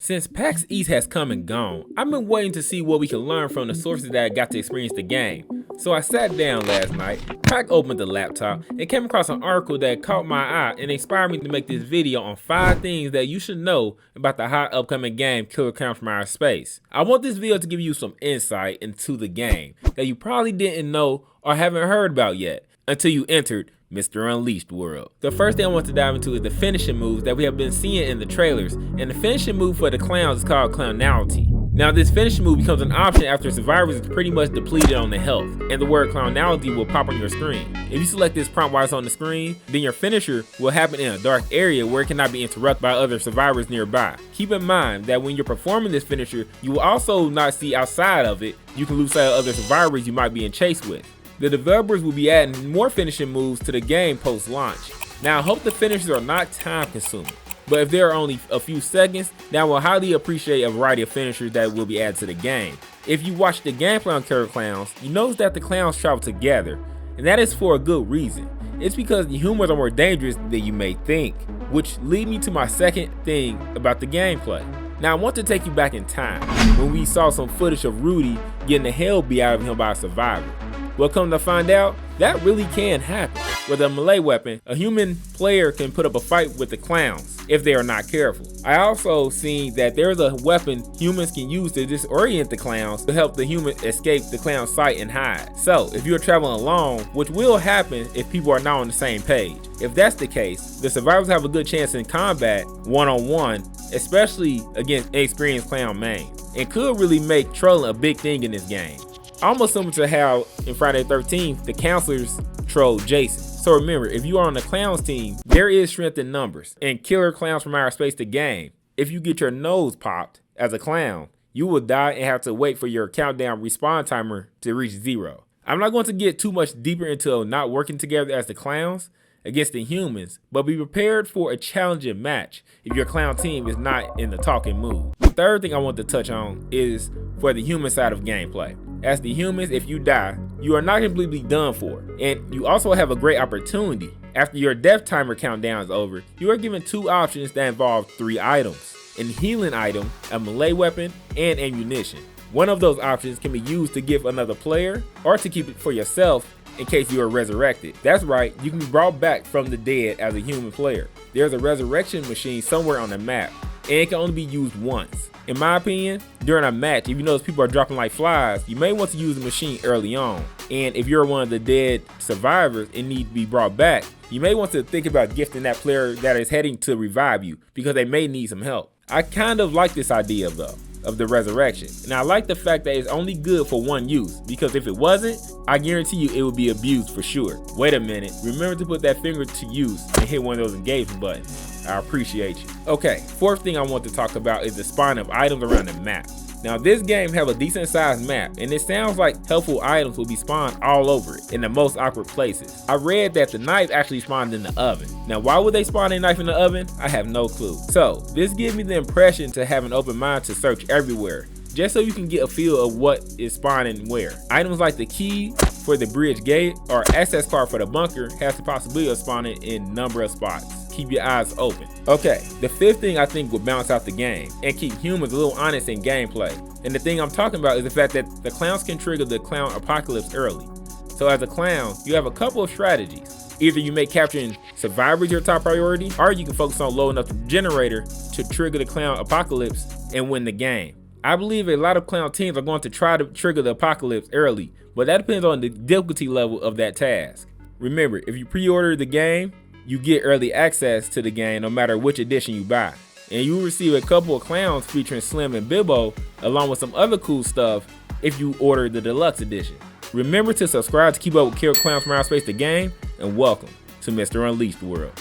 Since PAX East has come and gone, I've been waiting to see what we can learn from the sources that got to experience the game. So I sat down last night, cracked open the laptop, and came across an article that caught my eye and inspired me to make this video on 5 things that you should know about the hot upcoming game Klowns from Outer Space. I want this video to give you some insight into the game that you probably didn't know or haven't heard about yet until you entered Mr. Unleashed world. The first thing I want to dive into is the finishing moves that we have been seeing in the trailers, and the finishing move for the Klowns is called Clownality. Now this finishing move becomes an option after survivors is pretty much depleted on the health, and the word Clownality will pop on your screen. If you select this prompt while it's on the screen, then your finisher will happen in a dark area where it cannot be interrupted by other survivors nearby. Keep in mind that when you're performing this finisher, you will also not see outside of it. You can lose sight of other survivors you might be in chase with. The developers will be adding more finishing moves to the game post-launch. Now I hope the finishers are not time consuming, but if they are only a few seconds, then I will highly appreciate a variety of finishers that will be added to the game. If you watch the gameplay on Klowns, you notice that the Klowns travel together, and that is for a good reason. It's because the humans are more dangerous than you may think, which leads me to my second thing about the gameplay. Now I want to take you back in time, when we saw some footage of Rudy getting the hell beat out of him by a survivor. Well, come to find out, that really can happen. With a melee weapon, a human player can put up a fight with the Klowns if they are not careful. I also seen that there's a weapon humans can use to disorient the Klowns to help the human escape the clown sight and hide. So if you're traveling alone, which will happen if people are not on the same page, if that's the case, the survivors have a good chance in combat one-on-one, especially against experienced clown mains, and could really make trolling a big thing in this game. Almost similar to how in Friday the 13th, the counselors trolled Jason. So remember, if you are on the Klowns team, there is strength in numbers. In Klowns from Outer Space the game, if you get your nose popped as a clown, you will die and have to wait for your countdown respawn timer to reach 0. I'm not going to get too much deeper into not working together as the Klowns against the humans, but be prepared for a challenging match if your clown team is not in the talking mood. The third thing I want to touch on is for the human side of gameplay. As the humans, if you die, you are not completely done for, and you also have a great opportunity. After your death timer countdown is over, you are given 2 options that involve 3 items: a healing item, a melee weapon, and ammunition. One of those options can be used to give another player or to keep it for yourself in case you are resurrected. That's right, you can be brought back from the dead as a human player. There's a resurrection machine somewhere on the map, and it can only be used once. In my opinion, during a match, if you notice people are dropping like flies, you may want to use the machine early on. And if you're one of the dead survivors and need to be brought back, you may want to think about gifting that player that is heading to revive you, because they may need some help. I kind of like this idea though, of the resurrection. And I like the fact that it's only good for one use, because if it wasn't, I guarantee you it would be abused for sure. Wait a minute, remember to put that finger to use and hit one of those engagement buttons. I appreciate you. Okay, fourth thing I want to talk about is the spawning of items around the map. Now this game have a decent sized map, and it sounds like helpful items will be spawned all over it in the most awkward places. I read that the knife actually spawned in the oven. Now why would they spawn a knife in the oven? I have no clue. So this gives me the impression to have an open mind to search everywhere, just so you can get a feel of what is spawning where. Items like the key for the bridge gate or access card for the bunker has the possibility of spawning in a number of spots. Keep your eyes open. Okay, the fifth thing I think will balance out the game and keep humans a little honest in gameplay. And the thing I'm talking about is the fact that the Klowns can trigger the clown apocalypse early. So as a clown, you have a couple of strategies. Either you make capturing survivors your top priority, or you can focus on loading up the generator to trigger the clown apocalypse and win the game. I believe a lot of clown teams are going to try to trigger the apocalypse early, but that depends on the difficulty level of that task. Remember, if you pre-order the game, you get early access to the game no matter which edition you buy. And you will receive a couple of Klowns featuring Slim and Bibbo, along with some other cool stuff if you order the deluxe edition. Remember to subscribe to keep up with Klowns from Outer Space the game, and welcome to Mr. Unleashed world.